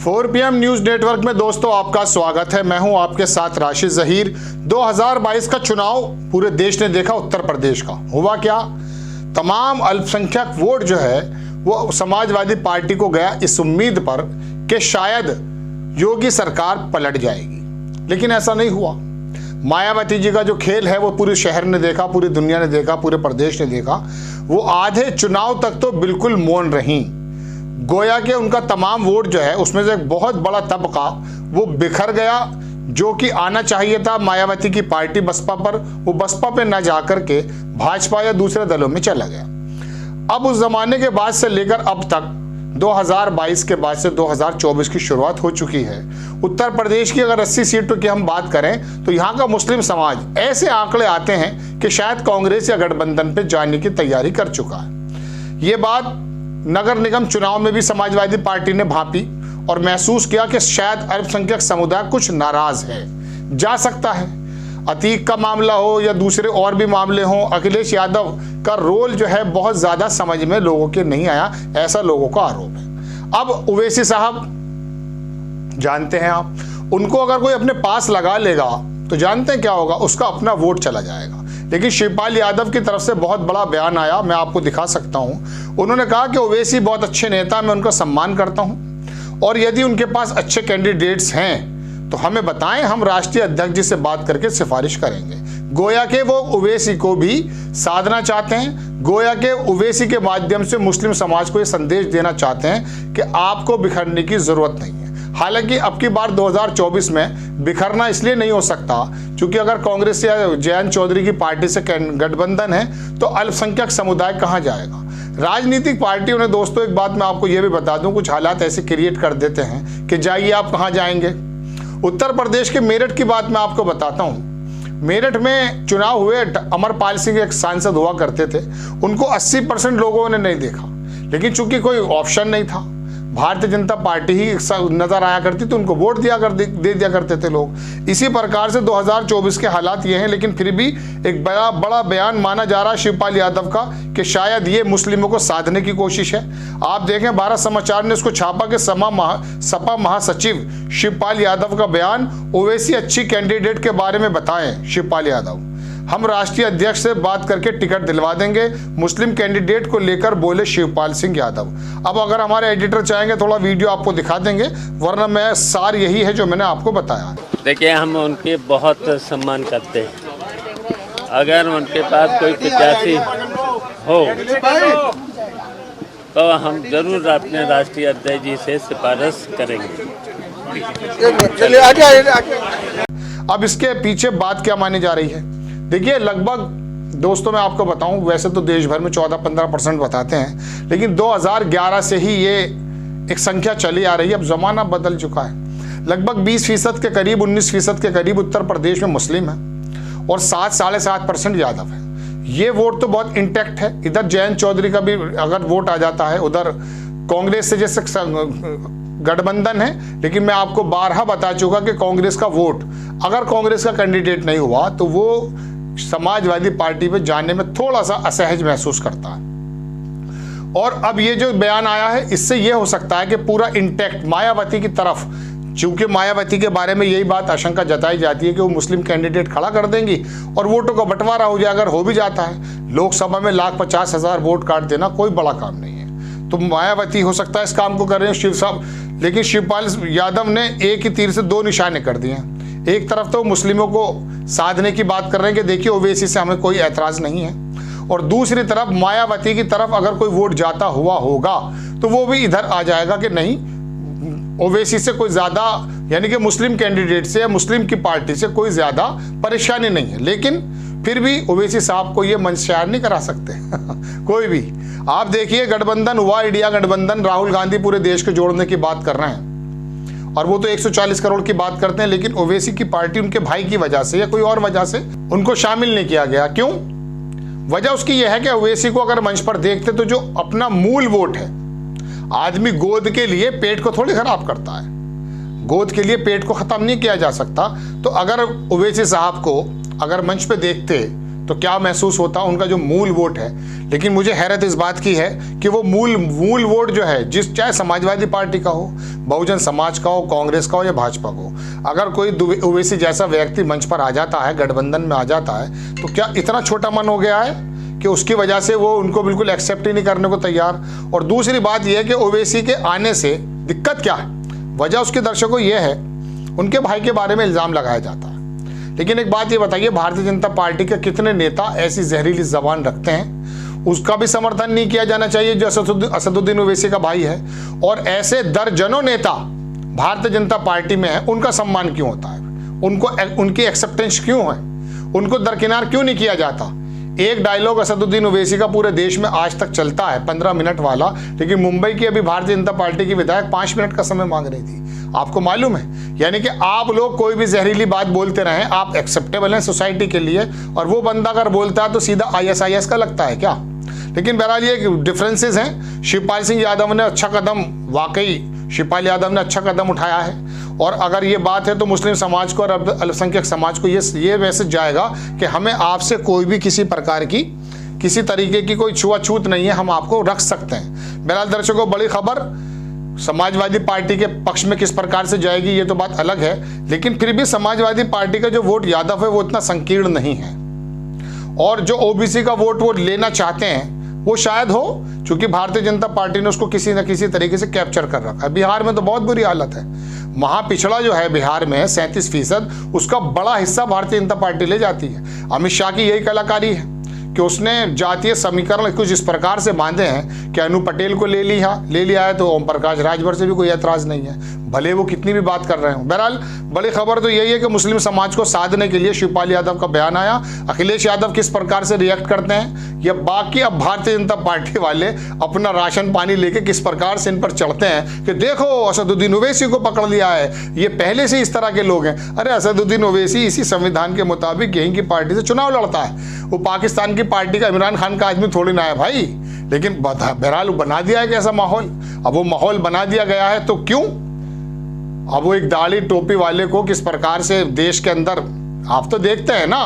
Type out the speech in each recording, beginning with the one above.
4 PM news network में दोस्तों आपका स्वागत है। मैं हूं आपके साथ राशिद जहीर। 2022 का चुनाव पूरे देश ने देखा। उत्तर प्रदेश का हुआ क्या, तमाम अल्पसंख्यक वोट जो है वो समाजवादी पार्टी को गया इस उम्मीद पर कि शायद योगी सरकार पलट जाएगी, लेकिन ऐसा नहीं हुआ। मायावती जी का जो खेल है वो पूरे शहर ने देखा, पूरी दुनिया ने देखा, पूरे प्रदेश ने देखा। वो आधे चुनाव तक तो बिल्कुल मौन रही। गोया के उनका तमाम वोट जो है उसमें से एक बहुत बड़ा तबका वो बिखर गया, जो कि आना चाहिए था मायावती की पार्टी बसपा पर, वो बसपा पे ना जाकर के भाजपा या दूसरे दलों में चला गया। अब उस जमाने के बाद से लेकर अब तक 2022 के बाद से 2024 की शुरुआत हो चुकी है। उत्तर प्रदेश की अगर 80 सीटों की हम बात करें तो यहाँ का मुस्लिम समाज ऐसे आंकड़े आते हैं कि शायद कांग्रेस या गठबंधन पे जाने की तैयारी कर चुका है। ये बात नगर निगम चुनाव में भी समाजवादी पार्टी ने भांपी और महसूस किया कि शायद अल्पसंख्यक समुदाय कुछ नाराज है। जा सकता है अतीक का मामला हो या दूसरे और भी मामले हों, अखिलेश यादव का रोल जो है बहुत ज्यादा समझ में लोगों के नहीं आया, ऐसा लोगों का आरोप है। अब ओवैसी साहब जानते हैं आप, उनको अगर कोई अपने पास लगा लेगा तो जानते हैं क्या होगा, उसका अपना वोट चला जाएगा। लेकिन शिवपाल यादव की तरफ से बहुत बड़ा बयान आया, मैं आपको दिखा सकता हूं। उन्होंने कहा कि ओवैसी बहुत अच्छे नेता, मैं उनका सम्मान करता हूं और यदि उनके पास अच्छे कैंडिडेट्स हैं तो हमें बताएं, हम राष्ट्रीय अध्यक्ष जी से बात करके सिफारिश करेंगे। गोया के वो ओवैसी को भी साधना चाहते हैं, गोया के ओवैसी के माध्यम से मुस्लिम समाज को ये संदेश देना चाहते हैं कि आपको बिखरने की जरूरत नहीं है। हालांकि अब की बार 2024 में बिखरना इसलिए नहीं हो सकता क्योंकि अगर कांग्रेस या जयंत चौधरी की पार्टी से गठबंधन है तो अल्पसंख्यक समुदाय कहां जाएगा। राजनीतिक पार्टियों ने दोस्तों, एक बात मैं आपको यह भी बता दूं, कुछ हालात ऐसे क्रिएट कर देते हैं कि जाइए आप कहां जाएंगे। उत्तर प्रदेश के मेरठ की बात मैं आपको बताता हूं। मेरठ में चुनाव हुए, अमरपाल सिंह एक सांसद हुआ करते थे, उनको 80% लोगों ने नहीं देखा, लेकिन चूंकि कोई ऑप्शन नहीं था, भारतीय जनता पार्टी ही नजर आया करती तो उनको वोट दे दिया करते थे लोग। इसी प्रकार से 2024 के हालात ये हैं, लेकिन फिर भी एक बड़ा बयान माना जा रहा है शिवपाल यादव का कि शायद ये मुस्लिमों को साधने की कोशिश है। आप देखें, भारत समाचार ने उसको छापा कि सपा महासचिव शिवपाल यादव का बयान, ओवैसी अच्छी कैंडिडेट के बारे में बताएं शिवपाल यादव, हम राष्ट्रीय अध्यक्ष से बात करके टिकट दिलवा देंगे, मुस्लिम कैंडिडेट को लेकर बोले शिवपाल सिंह यादव। अब अगर हमारे एडिटर चाहेंगे थोड़ा वीडियो आपको दिखा देंगे, वरना मैं सार यही है जो मैंने आपको बताया। देखिए, हम उनके बहुत सम्मान करते हैं। अगर उनके पास कोई प्रत्याशी हो तो हम जरूर अपने राष्ट्रीय अध्यक्ष जी से सिफारिश करेंगे। अब इसके पीछे बात क्या मानी जा रही है? देखिए, लगभग दोस्तों मैं आपको बताऊं, वैसे तो देश भर में 14-15% बताते हैं, लेकिन 2011 से ही ये एक संख्या चली आ रही है। अब जमाना बदल चुका है। लगभग 20% के करीब, 19% के करीब उत्तर प्रदेश में मुस्लिम है और 7-7.5% यादव है। ये वोट तो बहुत इंटैक्ट है। इधर जयंत चौधरी का भी अगर वोट आ जाता है, उधर कांग्रेस से जैसे गठबंधन है, लेकिन मैं आपको बारहा बता चुका कि कांग्रेस का वोट, अगर कांग्रेस का कैंडिडेट नहीं हुआ तो वो समाजवादी पार्टी में जाने में थोड़ा सा असहज महसूस करता है। और अब ये जो बयान आया है, इससे ये हो सकता है कि पूरा इंटैक्ट मायावती की तरफ, चूंकि मायावती के बारे में यही बात आशंका जताई जाती है कि वो मुस्लिम कैंडिडेट खड़ा कर देंगी और वोटों का बंटवारा हो जाए। अगर हो भी जाता है, लोकसभा में 1,50,000 वोट काट देना कोई बड़ा काम नहीं है, तो मायावती हो सकता है इस काम को कर रहे हैं शिव साहब। लेकिन शिवपाल यादव ने एक ही तीर से दो निशाने कर दिए हैं। एक तरफ तो मुस्लिमों को साधने की बात कर रहे हैं कि देखिए ओवैसी से हमें कोई ऐतराज नहीं है, और दूसरी तरफ मायावती की तरफ अगर कोई वोट जाता हुआ होगा तो वो भी इधर आ जाएगा कि नहीं, ओवैसी से कोई ज्यादा, यानी कि मुस्लिम कैंडिडेट से या मुस्लिम की पार्टी से कोई ज्यादा परेशानी नहीं है। लेकिन फिर भी ओवैसी साहब को ये मंशयार नहीं करा सकते कोई भी। आप देखिए, गठबंधन हुआ, इंडिया गठबंधन, राहुल गांधी पूरे देश को जोड़ने की बात कर रहे हैं और वो तो 140 करोड़ की बात करते हैं, लेकिन ओवैसी की पार्टी उनके भाई की वजह से या कोई और वजह से उनको शामिल नहीं किया गया। क्यों? वजह उसकी यह है कि ओवैसी को अगर मंच पर देखते तो जो अपना मूल वोट है, आदमी गोद के लिए पेट को थोड़ी खराब करता है, गोद के लिए पेट को खत्म नहीं किया जा सकता। तो अगर ओवैसी साहब को अगर मंच पे देखते तो क्या महसूस होता उनका जो मूल वोट है। लेकिन मुझे हैरत इस बात की है कि वो मूल वोट जो है, जिस चाहे समाजवादी पार्टी का हो, बहुजन समाज का हो, कांग्रेस का हो या भाजपा का हो, अगर कोई ओवैसी जैसा व्यक्ति मंच पर आ जाता है, गठबंधन में आ जाता है, तो क्या इतना छोटा मन हो गया है कि उसकी वजह से वो उनको बिल्कुल एक्सेप्ट ही नहीं करने को तैयार। और दूसरी बात यह है कि ओवैसी के आने से दिक्कत क्या है, वजह उसके दर्शकों ये है, उनके भाई के बारे में इल्ज़ाम लगाया जाता है। लेकिन एक बात ये बताइए, भारतीय जनता पार्टी के कितने नेता ऐसी जहरीली जबान रखते हैं, उसका भी समर्थन नहीं किया जाना चाहिए जो असदुद्दीन ओवैसी का भाई है। और ऐसे दर्जनों नेता भारतीय जनता पार्टी में है, उनका सम्मान क्यों होता है, उनकी एक्सेप्टेंस क्यों है, उनको दरकिनार क्यों नहीं किया जाता। एक डायलॉग असदुद्दीन ओवैसी का पूरे देश में आज तक चलता है, 15 मिनट वाला, लेकिन मुंबई की अभी भारतीय जनता पार्टी की विधायक 5 मिनट का समय मांग रही थी। आपको मालूम है, यानी कि आप लोग कोई भी जहरीली बात बोलते रहें, आप एक्सेप्टेबल हैं सोसाइटी के लिए, और वो बंदा अगर बोलता है तो सीधा ISIS का लगता है क्या। लेकिन बहरहाल ये डिफरेंसेस हैं। शिवपाल सिंह यादव ने अच्छा कदम, वाकई शिवपाल यादव ने अच्छा कदम उठाया है। और अगर ये बात है तो मुस्लिम समाज को और अल्पसंख्यक समाज को ये मैसेज जाएगा कि हमें आपसे कोई भी किसी प्रकार की, किसी तरीके की कोई छुआछूत नहीं है, हम आपको रख सकते हैं। बहरहाल दर्शकों, बड़ी खबर समाजवादी पार्टी के पक्ष में किस प्रकार से जाएगी ये तो बात अलग है, लेकिन फिर भी समाजवादी पार्टी का जो वोट यादव है वो इतना संकीर्ण नहीं है। और जो ओबीसी का वोट वो लेना चाहते हैं वो शायद हो, क्योंकि भारतीय जनता पार्टी ने उसको किसी न किसी तरीके से कैप्चर कर रखा है। बिहार में तो बहुत बुरी हालत है, महापिछड़ा जो है बिहार में 37%, उसका बड़ा हिस्सा भारतीय जनता पार्टी ले जाती है। अमित शाह की यही कलाकारी है कि उसने जातीय समीकरण कुछ इस प्रकार से बांधे हैं कि अनु पटेल को ले लिया है तो ओम प्रकाश राजभर से भी कोई ऐतराज नहीं है, भले वो कितनी भी बात कर रहे हो। बहरहाल बड़ी खबर तो यही है कि मुस्लिम समाज को साधने के लिए शिवपाल यादव का बयान आया। अखिलेश यादव किस प्रकार से रिएक्ट करते हैं, या बाकी अब भारतीय जनता पार्टी वाले अपना राशन पानी लेके किस प्रकार से इन पर चढ़ते हैं कि देखो असदुद्दीन ओवैसी को पकड़ लिया है, ये पहले से इस तरह के लोग हैं। अरे असदुद्दीन ओवैसी इसी संविधान के मुताबिक यहीं की पार्टी से चुनाव लड़ता है, वो पाकिस्तान की पार्टी का, इमरान खान का आदमी थोड़ी ना है भाई। लेकिन बहरहाल बना दिया है कैसा माहौल, अब वो माहौल बना दिया गया है तो क्यों। अब वो एक दाढ़ी टोपी वाले को किस प्रकार से देश के अंदर, आप तो देखते हैं ना,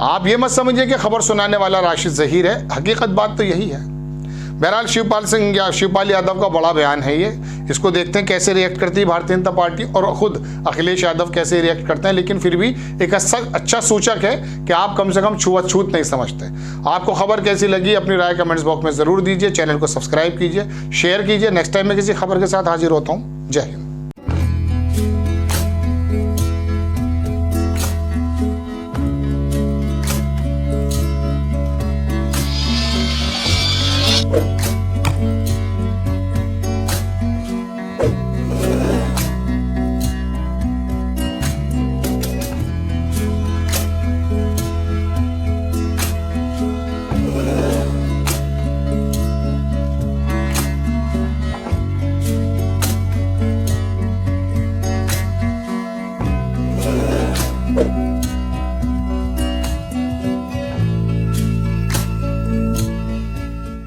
आप ये मत समझिए कि खबर सुनाने वाला राशिद ज़हीर है, हकीकत बात तो यही है। बहरहाल शिवपाल यादव का बड़ा बयान है ये, इसको देखते हैं कैसे रिएक्ट करती है भारतीय जनता पार्टी और खुद अखिलेश यादव कैसे रिएक्ट करते हैं। लेकिन फिर भी एक अच्छा सूचक है कि आप कम से कम छुआछूत नहीं समझते। आपको खबर कैसी लगी अपनी राय कमेंट्स बॉक्स में ज़रूर दीजिए, चैनल को सब्सक्राइब कीजिए, शेयर कीजिए। नेक्स्ट टाइम मैं किसी खबर के साथ हाजिर होता हूँ। जय हिंद।